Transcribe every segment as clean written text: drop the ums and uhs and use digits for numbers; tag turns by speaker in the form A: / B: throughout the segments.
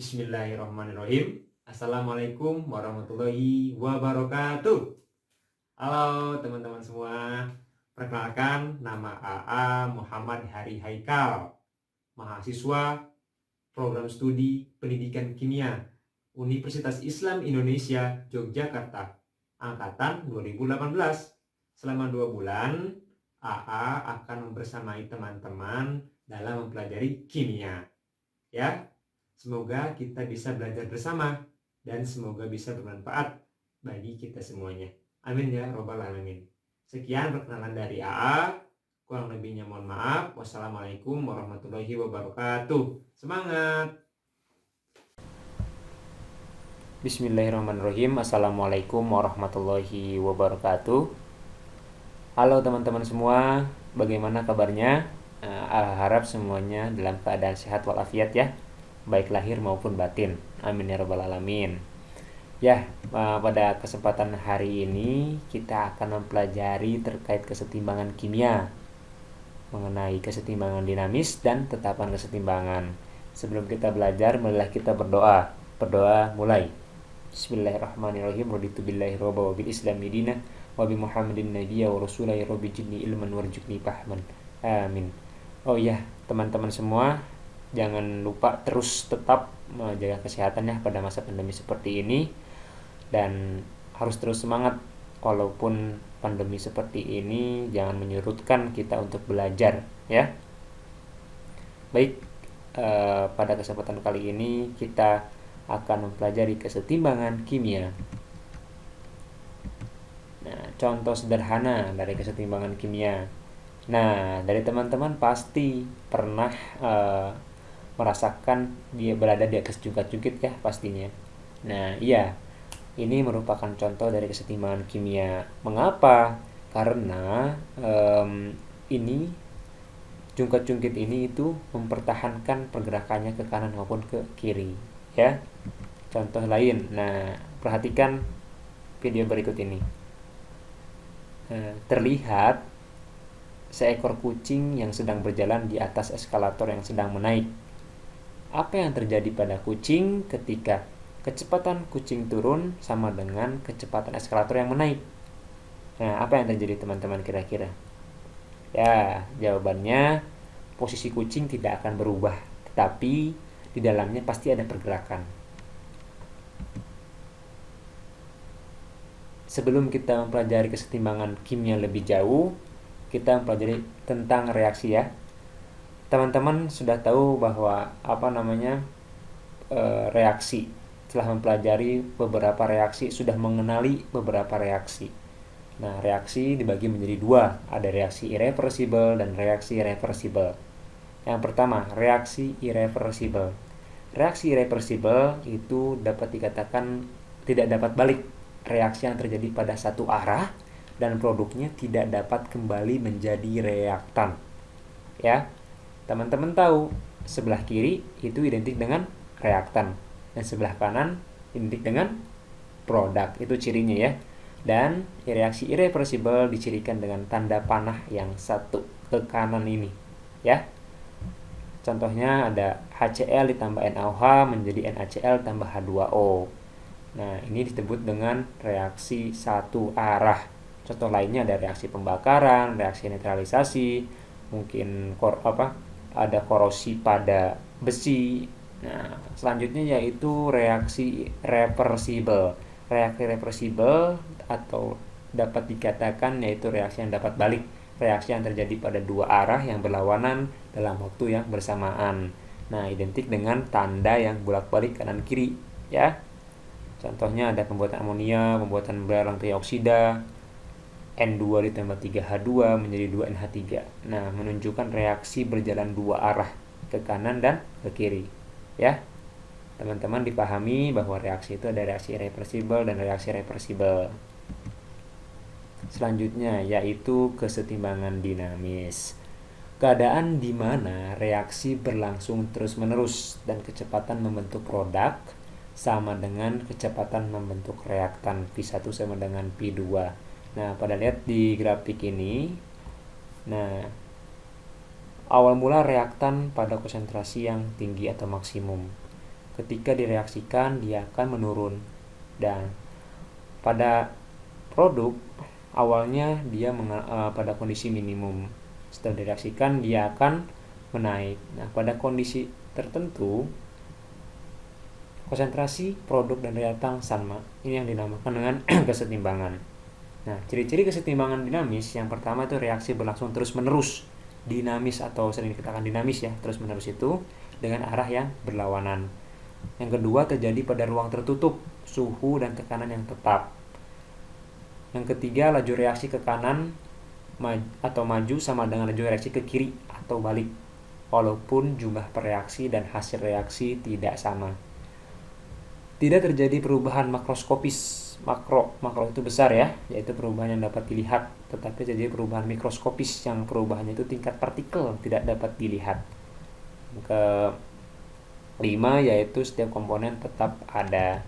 A: Bismillahirrahmanirrahim. Assalamualaikum warahmatullahi wabarakatuh. Halo teman-teman semua. Perkenalkan, nama AA Muhammad Hari Haikal, mahasiswa program studi pendidikan kimia Universitas Islam Indonesia Yogyakarta, angkatan 2018. Selama 2 bulan, AA akan membersamai teman-teman dalam mempelajari kimia. Ya, semoga kita bisa belajar bersama dan semoga bisa bermanfaat bagi kita semuanya. Amin ya robbal alamin. Sekian perkenalan dari AA. Kurang lebihnya mohon maaf. Wassalamualaikum warahmatullahi wabarakatuh. Semangat.
B: Bismillahirrahmanirrahim. Assalamualaikum warahmatullahi wabarakatuh. Halo teman-teman semua, bagaimana kabarnya? Harap semuanya dalam keadaan sehat walafiat ya, baik lahir maupun batin. Amin ya rabbal alamin. Ya, pada kesempatan hari ini kita akan mempelajari terkait kesetimbangan kimia, mengenai kesetimbangan dinamis dan tetapan kesetimbangan. Sebelum kita belajar, marilah kita berdoa. Berdoa mulai. Bismillahirrahmanirrahim. Raditu billahi robba wa bil islami dina wa bi muhammadin nabiyya wa rasulah ya rabbi jidni ilman warzuqni fahman. Amin. Oh iya, teman-teman semua, jangan lupa terus tetap menjaga kesehatan ya pada masa pandemi seperti ini, dan harus terus semangat walaupun pandemi seperti ini jangan menyurutkan kita untuk belajar ya. Baik, pada kesempatan kali ini kita akan mempelajari kesetimbangan kimia. Nah, contoh sederhana dari kesetimbangan kimia. Nah, dari teman-teman pasti pernah merasakan dia berada di atas jungkat-jungkit ya pastinya. Nah, iya, ini merupakan contoh dari kesetimbangan kimia. Mengapa? Karena ini jungkat-jungkit ini itu mempertahankan pergerakannya ke kanan maupun ke kiri ya. Contoh lain, nah perhatikan video berikut ini. Terlihat seekor kucing yang sedang berjalan di atas eskalator yang sedang menaik. Apa yang terjadi pada kucing ketika kecepatan kucing turun sama dengan kecepatan eskalator yang menaik? Nah, apa yang terjadi teman-teman kira-kira? Ya, jawabannya posisi kucing tidak akan berubah, tetapi di dalamnya pasti ada pergerakan. Sebelum kita mempelajari kesetimbangan kimia lebih jauh, kita mempelajari tentang reaksi ya. Teman-teman sudah tahu bahwa reaksi. Setelah mempelajari beberapa reaksi, sudah mengenali beberapa reaksi. Nah, reaksi dibagi menjadi dua, ada reaksi irreversible dan reaksi reversible. Yang pertama, reaksi irreversible. Reaksi irreversible itu dapat dikatakan tidak dapat balik, reaksi yang terjadi pada satu arah dan produknya tidak dapat kembali menjadi reaktan. Ya, teman-teman tahu sebelah kiri itu identik dengan reaktan dan sebelah kanan identik dengan produk. Itu cirinya ya. Dan reaksi irreversible dicirikan dengan tanda panah yang satu ke kanan ini ya. Contohnya ada HCl ditambah NaOH menjadi NaCl tambah H2O. Nah, ini disebut dengan reaksi satu arah. Contoh lainnya ada reaksi pembakaran, reaksi neutralisasi, mungkin ada korosi pada besi. Nah, selanjutnya yaitu reaksi reversible. Reaksi reversible atau dapat dikatakan yaitu reaksi yang dapat balik, reaksi yang terjadi pada dua arah yang berlawanan dalam waktu yang bersamaan. Nah, identik dengan tanda yang bolak-balik kanan kiri ya. Contohnya ada pembuatan amonia, pembuatan belerang trioksida, N2 ditambah 3H2 menjadi 2NH3. Nah, menunjukkan reaksi berjalan dua arah ke kanan dan ke kiri ya. Teman-teman dipahami bahwa reaksi itu ada reaksi irreversible dan reaksi reversible. Selanjutnya yaitu kesetimbangan dinamis. Keadaan di mana reaksi berlangsung terus-menerus dan kecepatan membentuk produk sama dengan kecepatan membentuk reaktan. P1 sama dengan P2. Nah, pada lihat di grafik ini. Nah, awal mula reaktan pada konsentrasi yang tinggi atau maksimum. ketika direaksikan dia akan menurun. Dan pada produk awalnya dia pada kondisi minimum, setelah direaksikan dia akan menaik. Nah, pada kondisi tertentu konsentrasi produk dan reaktan sama. Ini yang dinamakan dengan kesetimbangan. Nah, ciri-ciri kesetimbangan dinamis yang pertama itu reaksi berlangsung terus-menerus. Dinamis atau sering dikatakan dinamis ya, terus-menerus itu dengan arah yang berlawanan. Yang kedua terjadi pada ruang tertutup, suhu dan tekanan yang tetap. Yang ketiga, laju reaksi ke kanan atau maju sama dengan laju reaksi ke kiri atau balik, walaupun jumlah pereaksi dan hasil reaksi tidak sama. Tidak terjadi perubahan makroskopis. Makro itu besar ya, yaitu perubahan yang dapat dilihat, tetapi terjadi perubahan mikroskopis yang perubahannya itu tingkat partikel tidak dapat dilihat. Kelima yaitu setiap komponen tetap ada.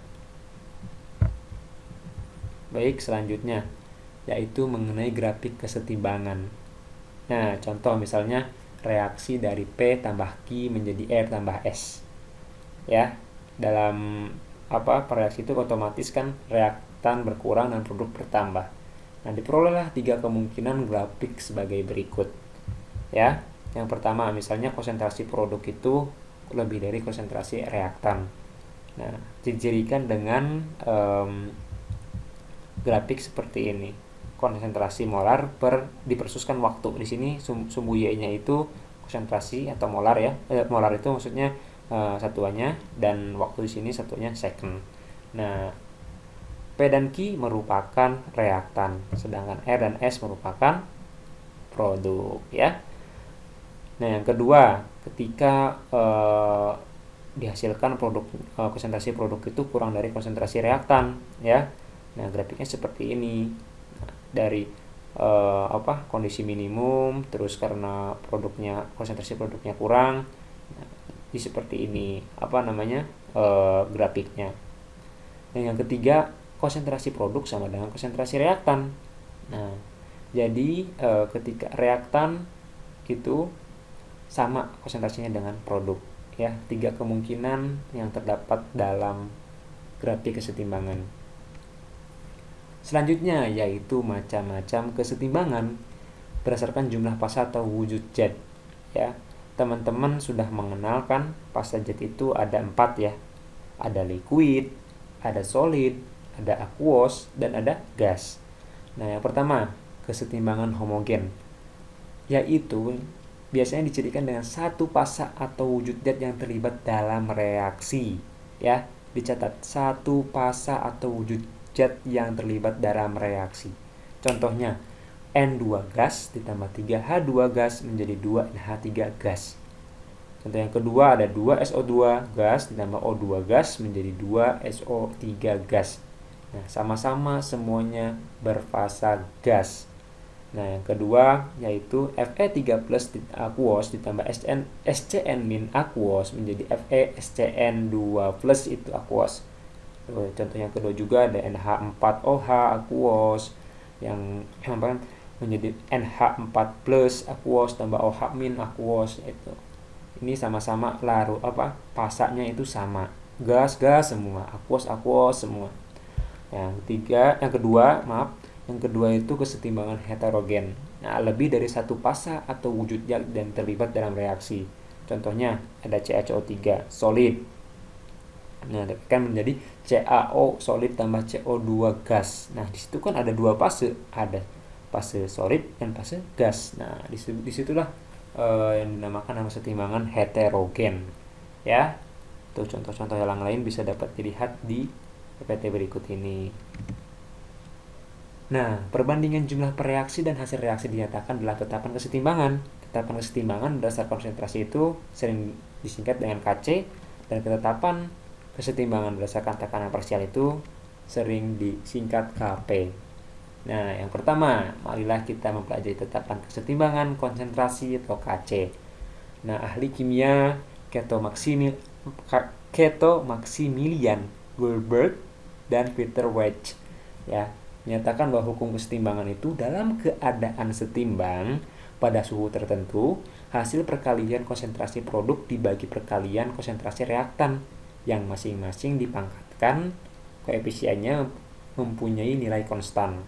B: Baik, selanjutnya yaitu mengenai grafik kesetimbangan. Nah, contoh misalnya reaksi dari P tambah Q menjadi R tambah S. Ya, dalam reaksi itu otomatis kan reaktan berkurang dan produk bertambah. Nah, diperolehlah 3 kemungkinan grafik sebagai berikut. Ya, yang pertama misalnya konsentrasi produk itu lebih dari konsentrasi reaktan. Nah, dicirikan dengan grafik seperti ini. Konsentrasi molar dipersuskan waktu. Di sini sumbu Y-nya itu konsentrasi atau molar ya. Molar itu maksudnya satuannya, dan waktu di sini satunya second. Nah, P dan Q merupakan reaktan, sedangkan R dan S merupakan produk ya. Nah, yang kedua, ketika dihasilkan produk konsentrasi produk itu kurang dari konsentrasi reaktan ya. Nah, grafiknya seperti ini. Dari kondisi minimum, terus karena konsentrasi produknya kurang, seperti ini grafiknya. Dan yang ketiga, konsentrasi produk sama dengan konsentrasi reaktan. Nah, jadi ketika reaktan itu sama konsentrasinya dengan produk ya. 3 kemungkinan yang terdapat dalam grafik kesetimbangan. Selanjutnya yaitu macam-macam kesetimbangan berdasarkan jumlah fasa atau wujud zat ya. Teman-teman sudah mengenalkan fasa zat itu ada 4 ya. Ada liquid, ada solid, ada aqueous, dan ada gas. Nah, yang pertama, kesetimbangan homogen, yaitu biasanya dicirikan dengan satu fasa atau wujud zat yang terlibat dalam reaksi ya. Dicatat, satu fasa atau wujud zat yang terlibat dalam reaksi. Contohnya N2 gas ditambah 3H2 gas menjadi 2NH3 gas. Contoh yang kedua ada 2SO2 gas ditambah O2 gas menjadi 2SO3 gas. Nah, sama-sama semuanya berfasa gas. Nah, yang kedua yaitu Fe3+ aqueous ditambah SCN- aqueous menjadi FeSCN2+ itu aqueous. Contoh yang kedua juga ada NH4OH aqueous yang menjadi NH4+ aqueous tambah OH- aqueous itu. Ini sama-sama larut fasanya itu sama. Gas semua, aqueous semua. Yang kedua itu kesetimbangan heterogen. Nah, lebih dari satu fasa atau wujud zat dan terlibat dalam reaksi. Contohnya ada CaCO3 solid. Nah, kan menjadi CaO solid tambah CO2 gas. Nah, di situ kan ada 2 fase, ada fase solid dan fase gas. Nah, disitulah yang dinamakan kesetimbangan heterogen. Ya. Tuh contoh-contoh yang lain bisa dapat dilihat di PPT berikut ini. Nah, perbandingan jumlah pereaksi dan hasil reaksi dinyatakan adalah tetapan kesetimbangan. Tetapan kesetimbangan berdasar konsentrasi itu sering disingkat dengan Kc, dan ketetapan kesetimbangan berdasarkan tekanan parsial itu sering disingkat Kp. Nah, yang pertama, marilah kita mempelajari tetapan kesetimbangan konsentrasi atau Kc. Nah, ahli kimia Maximilian Goldberg dan Peter Weitz ya menyatakan bahwa hukum kesetimbangan itu dalam keadaan setimbang pada suhu tertentu, hasil perkalian konsentrasi produk dibagi perkalian konsentrasi reaktan yang masing-masing dipangkatkan koefisiennya mempunyai nilai konstan.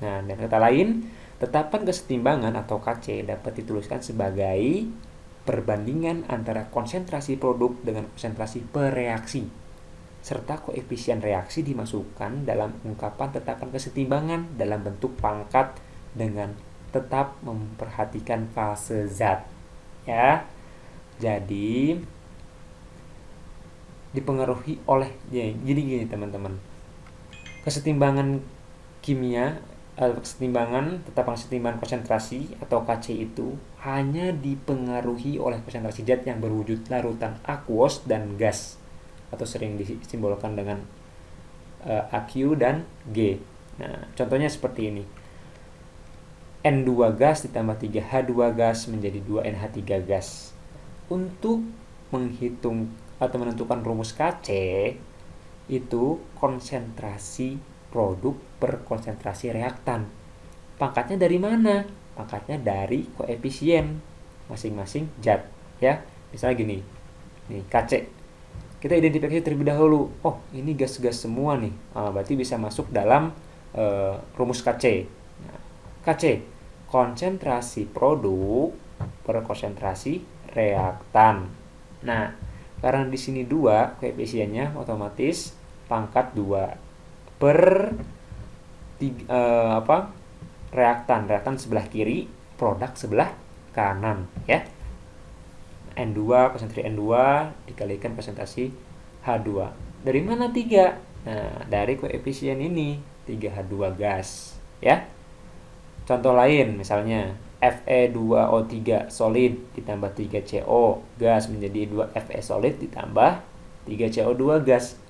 B: Nah, dan kata lain, tetapan kesetimbangan atau KC dapat dituliskan sebagai perbandingan antara konsentrasi produk dengan konsentrasi per reaksi, serta koefisien reaksi dimasukkan dalam ungkapan tetapan kesetimbangan dalam bentuk pangkat dengan tetap memperhatikan fase zat. Ya, jadi dipengaruhi oleh jadi gini teman-teman, kesetimbangan kimia tetapan kesetimbangan konsentrasi atau KC itu hanya dipengaruhi oleh konsentrasi zat yang berwujud larutan aquos dan gas, atau sering disimbolkan dengan AQ dan G. Nah, contohnya seperti ini. N2 gas ditambah 3H2 gas menjadi 2NH3 gas. Untuk menghitung atau menentukan rumus KC, itu konsentrasi produk per konsentrasi reaktan. Pangkatnya dari mana? Pangkatnya dari koefisien masing-masing zat, ya. Misalnya gini. Nih, KC. Kita identifikasi terlebih dahulu. Oh, ini gas-gas semua nih. Berarti bisa masuk dalam rumus KC. Nah, KC, konsentrasi produk per konsentrasi reaktan. Nah, karena di sini 2 koefisiennya, otomatis pangkat 2 per reaktan sebelah kiri, produk sebelah kanan, ya. N2 konsentrasi N2 dikalikan konsentrasi H2. Dari mana 3? Nah, dari koefisien ini, 3H2 gas, ya. Contoh lain misalnya Fe2O3 solid ditambah 3CO gas menjadi 2Fe solid ditambah 3CO2 gas.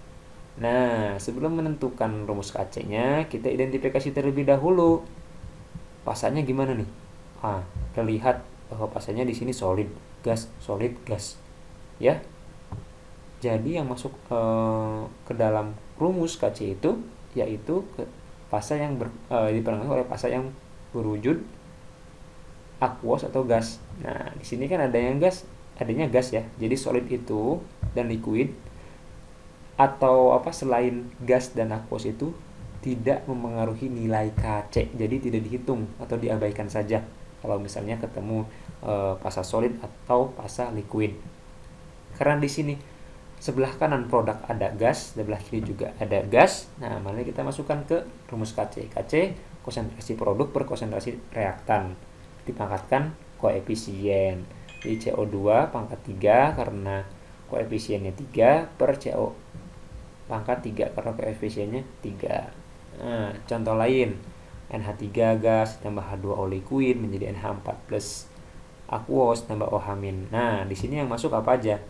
B: Nah, sebelum menentukan rumus KC-nya, kita identifikasi terlebih dahulu. Pasanya gimana nih? Terlihat bahwa pasanya di sini solid, gas, ya. Jadi yang masuk ke dalam rumus KC itu yaitu fase yang dipengaruhi oleh fase yang berwujud aquos atau gas. Nah, di sini kan adanya gas ya. Jadi solid itu dan liquid atau selain gas dan aquos itu tidak memengaruhi nilai KC. Jadi tidak dihitung atau diabaikan saja kalau misalnya ketemu fase solid atau fase liquid. Karena di sini sebelah kanan produk ada gas, sebelah kiri juga ada gas. Nah, mari kita masukkan ke rumus KC. KC konsentrasi produk per konsentrasi reaktan. Dipangkatkan koefisien. Jadi CO2 pangkat 3 karena koefisiennya 3 per CO pangkat 3 karena koefisiennya 3. Nah, contoh lain, NH3 gas tambah H2O liquid menjadi NH4 plus aquos tambah OH-. Nah, di sini yang masuk apa aja?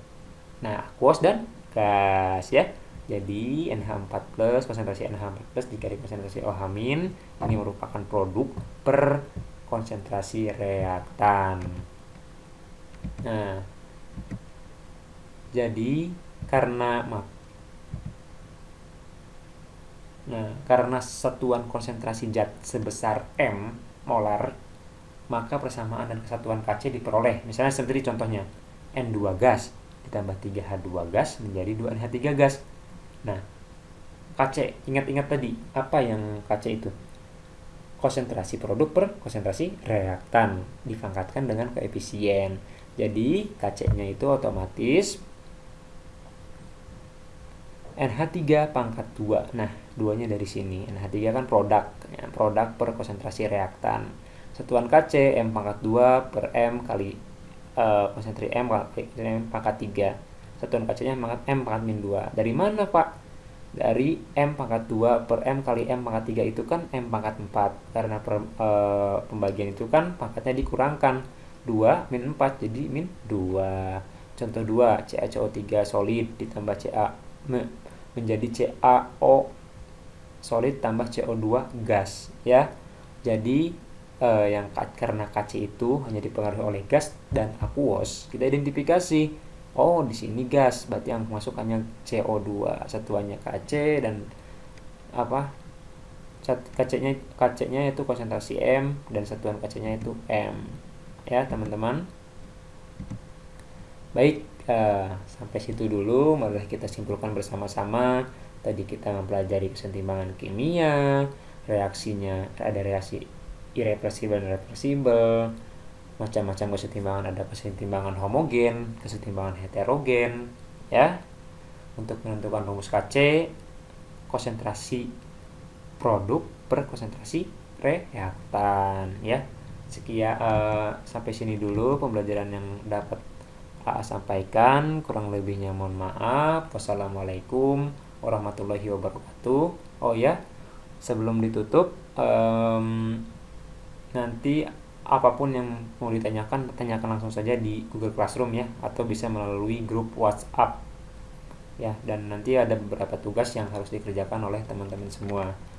B: Nah, aquos dan gas, ya. Jadi NH4 plus konsentrasi NH4 plus dikali konsentrasi OH- ini merupakan produk per konsentrasi reaktan. Nah, jadi karena satuan konsentrasi zat sebesar M molar, maka persamaan dan kesatuan KC diperoleh. Misalnya seperti contohnya, N2 gas ditambah 3H2 gas menjadi 2NH3 gas. Nah, KC, ingat-ingat tadi, apa yang KC itu? Konsentrasi produk per konsentrasi reaktan, dipangkatkan dengan koefisien. Jadi, KC-nya itu otomatis NH3 pangkat 2. Nah, 2-nya dari sini. NH3 kan produk, ya, produk per konsentrasi reaktan. Satuan KC M pangkat 2 per M kali konsentrasi M kali M pangkat 3. Satuan KC-nya M pangkat min 2. Dari mana, Pak? Dari M pangkat 2 per M kali M pangkat 3 itu kan M pangkat 4. Karena pembagian itu kan pangkatnya dikurangkan. 2 min 4 jadi min 2. Contoh 2, CaCO3 solid ditambah Ca menjadi CaO solid tambah CO2 gas, ya. Jadi yang karena KC itu hanya dipengaruhi oleh gas dan aquos, kita identifikasi, oh di sini gas, berarti yang masuk hanya CO2, satuannya KC dan KC-nya itu konsentrasi M dan satuan KC-nya itu M, ya teman-teman. Baik, Sampai situ dulu, mari kita simpulkan bersama-sama. Tadi kita mempelajari kesetimbangan kimia, reaksinya ada reaksi irreversibel dan reversibel, macam-macam kesetimbangan, ada kesetimbangan homogen, kesetimbangan heterogen, ya. Untuk menentukan rumus KC, konsentrasi produk per konsentrasi reaktan, ya. Sekian, sampai sini dulu pembelajaran yang dapat sampaikan, kurang lebihnya mohon maaf. Wassalamualaikum warahmatullahi wabarakatuh. Oh ya, sebelum ditutup, nanti apapun yang mau ditanyakan, tanyakan langsung saja di Google Classroom ya, atau bisa melalui grup WhatsApp ya. Dan nanti ada beberapa tugas yang harus dikerjakan oleh teman-teman semua.